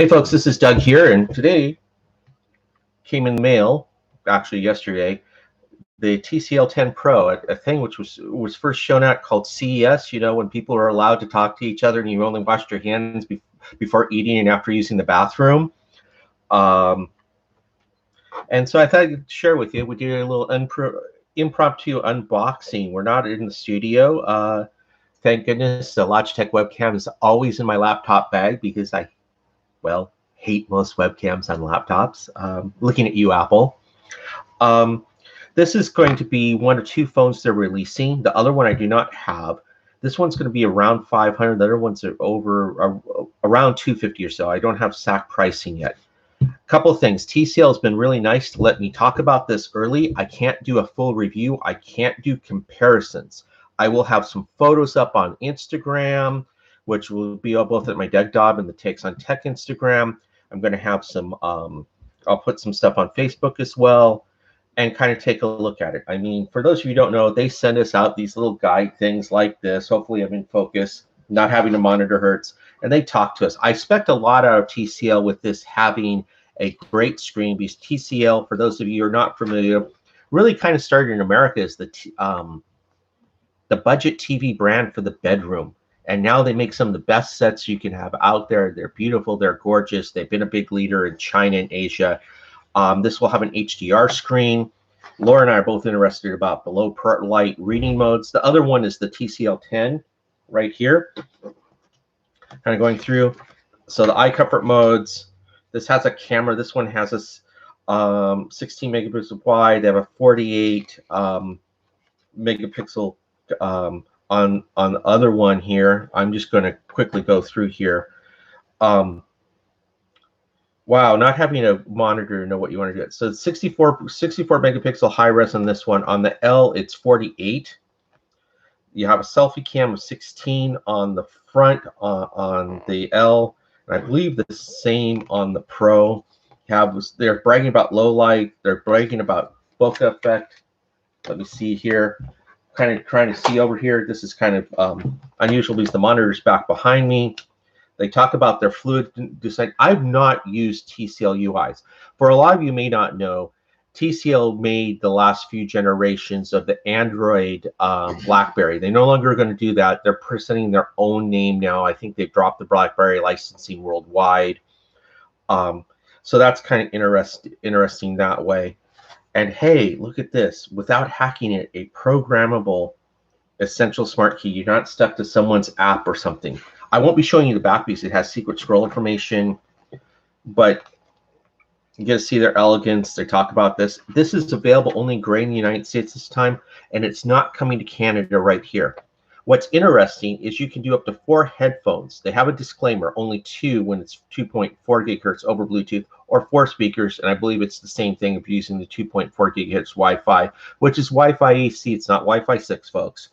Hey folks, this is Doug here, and today came in the mail, actually yesterday, the TCL 10 Pro, a thing which was first shown at called CES, when people are allowed to talk to each other and you only washed your hands before eating and after using the bathroom. And so I thought I'd share with you, we did a little impromptu unboxing. We're not in the studio. Thank goodness the Logitech webcam is always in my laptop bag because I hate most webcams on laptops. Looking at you, Apple. This is going to be one or two phones they're releasing. The other one I do not have. This one's going to be around 500. The other ones are around 250 or so. I don't have SAC pricing yet. A couple of things. TCL has been really nice to let me talk about this early. I can't do a full review. I can't do comparisons. I will have some photos up on Instagram, which will be both at my Doug Dobb and the Takes on Tech Instagram. I'm going to have some, I'll put some stuff on Facebook as well and kind of take a look at it. I mean, for those of you who don't know, they send us out these little guide things like this. Hopefully I'm in focus, not having to monitor hertz, and they talk to us. I expect a lot out of TCL with this having a great screen because TCL, for those of you who are not familiar, really kind of started in America as the budget TV brand for the bedroom. And now they make some of the best sets you can have out there. They're beautiful. They're gorgeous. They've been a big leader in China and Asia. This will have an HDR screen. Laura and I are both interested about below light reading modes. The other one is the TCL 10 right here. Kind of going through. So the eye comfort modes. This has a camera. This one has a 16 megapixel wide. They have a 48 megapixel on the other one here. I'm just going to quickly go through here. Wow, not having a monitor to know what you want to do. So 64 megapixel high res on this one. On the L, it's 48. You have a selfie cam of 16 on the front on the L, and I believe the same on the Pro. They're bragging about low light. They're bragging about bokeh effect. Let me see here. Kind of trying to see over here. This is kind of unusual because the monitor is back behind me. They talk about their fluid design. I've not used TCL UIs. For a lot of you may not know, TCL made the last few generations of the Android BlackBerry. They no longer are going to do that. They're presenting their own name now. I think they've dropped the BlackBerry licensing worldwide. So that's kind of interesting that way. And hey, look at this. Without hacking it, a programmable essential smart key. You're not stuck to someone's app or something. I won't be showing you the back because it has secret scroll information, but you get to see their elegance. They talk about this. This is available only in gray in the United States this time, and it's not coming to Canada right here. What's interesting is you can do up to 4 headphones. They have a disclaimer, only 2 when it's 2.4 gigahertz over Bluetooth, or 4 speakers, and I believe it's the same thing if you're using the 2.4 gigahertz Wi-Fi, which is Wi-Fi AC. It's not Wi-Fi 6, folks.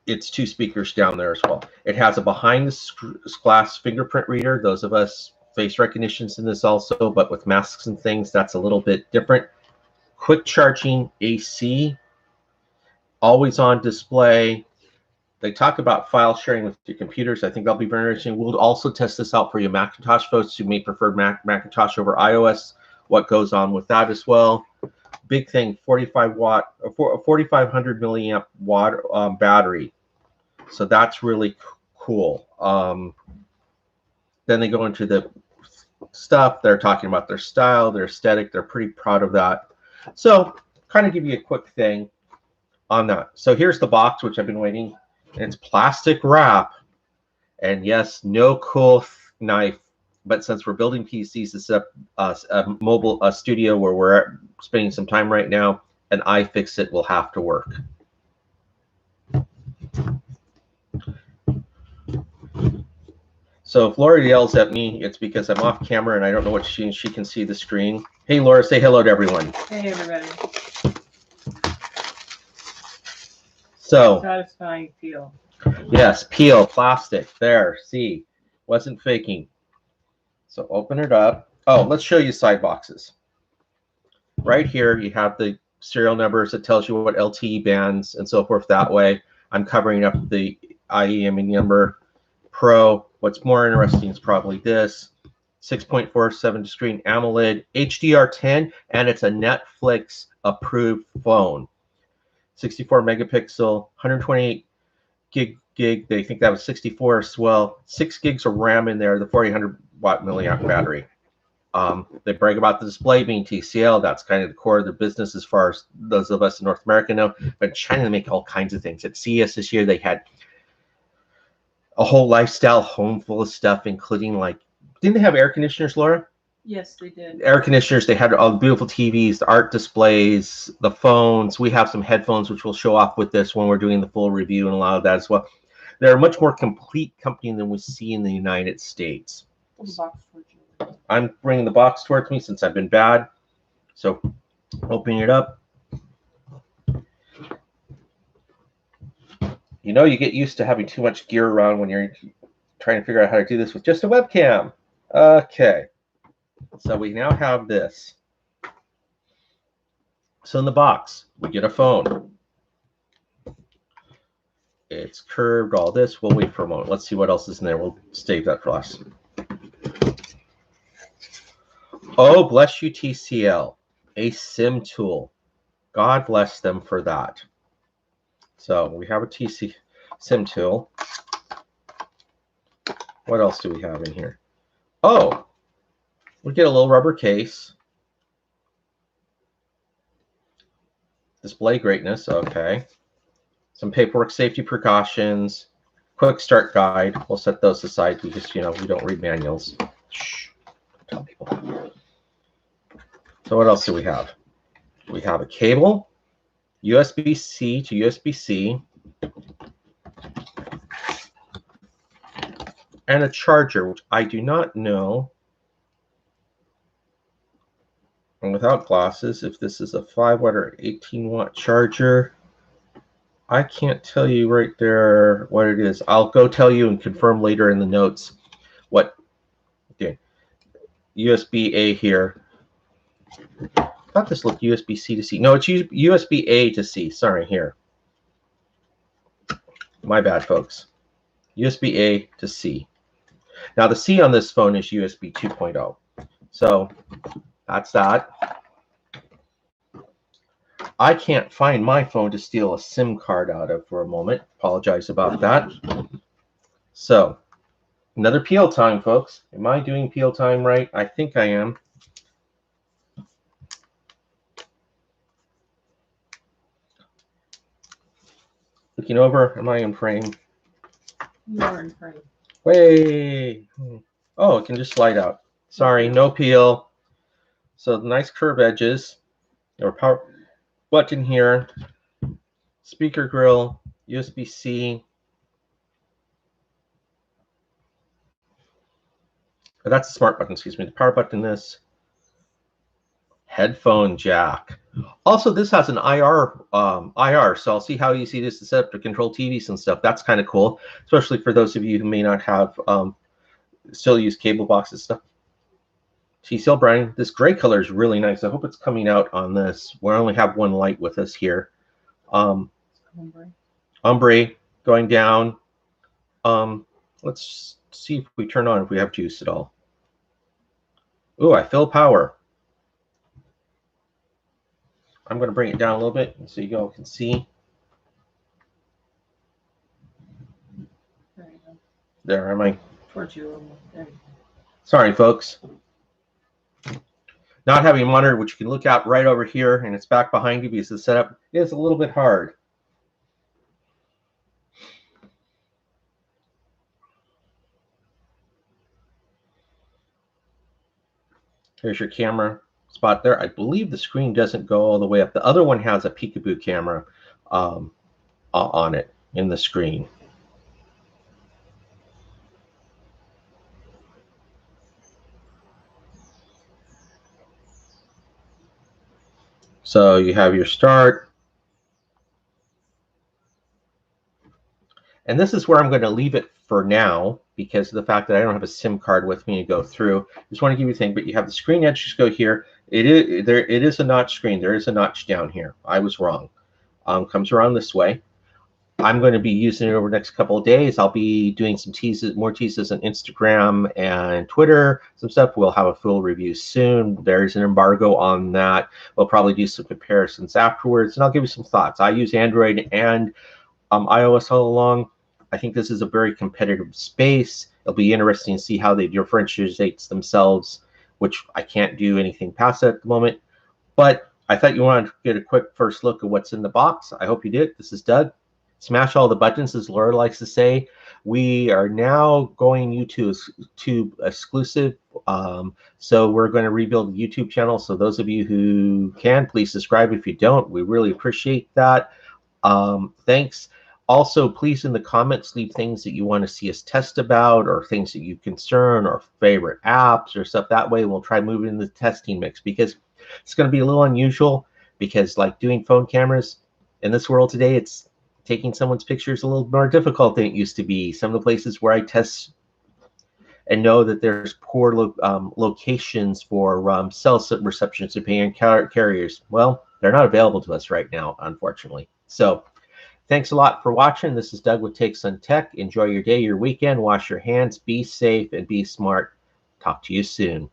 It's 2 speakers down there as well. It has a behind-the-glass fingerprint reader. Those of us face recognition's in this also, but with masks and things, that's a little bit different. Quick charging AC. Always on display. They talk about file sharing with your computers. I think that'll be very interesting. We'll also test this out for your Macintosh folks who may prefer Macintosh over iOS, what goes on with that as well. Big thing, 4500 milliamp watt battery. So that's really cool. Then they go into the stuff. They're talking about their style, their aesthetic. They're pretty proud of that. So kind of give you a quick thing on that. So here's the box, which I've been waiting. It's plastic wrap. And yes, no cool knife. But since we're building PCs to set up a mobile studio where we're spending some time right now, an iFixit will have to work. So if Laura yells at me, it's because I'm off camera and I don't know what she can see the screen. Hey, Laura, say hello to everyone. Hey, everybody. So satisfying peel. Yes, peel, plastic. There, see, wasn't faking. So open it up. Oh, let's show you side boxes. Right here, you have the serial numbers. It tells you what LTE bands and so forth that way. I'm covering up the IEM number. Pro, What's more interesting is probably this. 6.47 screen AMOLED, HDR10, and it's a Netflix approved phone. 64 megapixel, 128 gig. They think that was 64 as well. 6 gigs of RAM in there, the 4,800 watt milliamp battery. They brag about the display being TCL. That's kind of the core of their business as far as those of us in North America know. But China, they make all kinds of things. At CES this year, they had a whole lifestyle home full of stuff, including like, didn't they have air conditioners, Laura? Yes, they did. Air conditioners. They had all the beautiful TVs, the art displays, the phones. We have some headphones, which we'll show off with this when we're doing the full review and a lot of that as well. They're a much more complete company than we see in the United States. I'm bringing the box towards me since I've been bad. So opening it up. You know, you get used to having too much gear around when you're trying to figure out how to do this with just a webcam. Okay. So we now have this. So in the box, we get a phone. It's curved, all this. We'll wait for a moment. Let's see what else is in there. We'll save that for last. Oh, bless you, TCL. A SIM tool. God bless them for that. So we have a TCL SIM tool. What else do we have in here? Oh, we get a little rubber case. Display greatness, okay. Some paperwork, safety precautions, quick start guide. We'll set those aside because, you know, we don't read manuals. Shh, don't tell people. So what else do we have? We have a cable, USB-C to USB-C, and a charger, which I do not know, and without glasses, if this is a 5 watt or 18 watt charger. I can't tell you right there what it is. I'll go tell you and confirm later in the notes what. Okay. USB-A here. I thought this looked USB-C to C. No, it's USB-A to C. Sorry, here. My bad, folks. USB-A to C. Now, the C on this phone is USB 2.0. So that's that. I can't find my phone to steal a SIM card out of for a moment. Apologize about that. So, another peel time, folks. Am I doing peel time right? I think I am. Looking over, am I in frame? You are in frame. Way. Oh, it can just slide out. Sorry, no peel. So, nice curved edges. Or power button here. Speaker grill, USB-C. Oh, that's the smart button, excuse me. The power button, this. Headphone jack. Also, this has an IR, so I'll see how easy it is to set up to control TVs and stuff. That's kind of cool, especially for those of you who may not have, still use cable boxes stuff. TCL branding. This gray color is really nice. I hope it's coming out on this. We only have one light with us here. Ombre going down. Let's see if we turn on, if we have juice at all. Ooh, I feel power. I'm going to bring it down a little bit so you all can see. There you go. There, am I? Towards you a little more. There you go. Sorry, folks. Not having a monitor, which you can look out right over here, and it's back behind you because the setup is a little bit hard. Here's your camera spot there. I believe the screen doesn't go all the way up. The other one has a peekaboo camera on it in the screen. So you have your start. And this is where I'm going to leave it for now because of the fact that I don't have a SIM card with me to go through. Just want to give you a thing, but you have the screen edges go here. It is a notch screen. There is a notch down here. I was wrong. Comes around this way. I'm going to be using it over the next couple of days. I'll be doing some teases, more teases on Instagram and Twitter, some stuff. We'll have a full review soon. There's an embargo on that. We'll probably do some comparisons afterwards, and I'll give you some thoughts. I use Android and iOS all along. I think this is a very competitive space. It'll be interesting to see how they differentiate themselves, which I can't do anything past that at the moment. But I thought you wanted to get a quick first look at what's in the box. I hope you did. This is Doug. Smash all the buttons, as Laura likes to say. We are now going YouTube exclusive. So we're going to rebuild the YouTube channel. So those of you who can, please subscribe. If you don't, we really appreciate that. Thanks. Also, please in the comments leave things that you want to see us test about, or things that you concern, or favorite apps or stuff. That way we'll try moving the testing mix, because it's going to be a little unusual, because like doing phone cameras in this world today, it's taking someone's pictures a little more difficult than it used to be. Some of the places where I test and know that there's poor locations for cell reception to carriers, well, they're not available to us right now, unfortunately. So thanks a lot for watching. This is Doug with Takes on Tech. Enjoy your day, your weekend. Wash your hands, be safe, and be smart. Talk to you soon.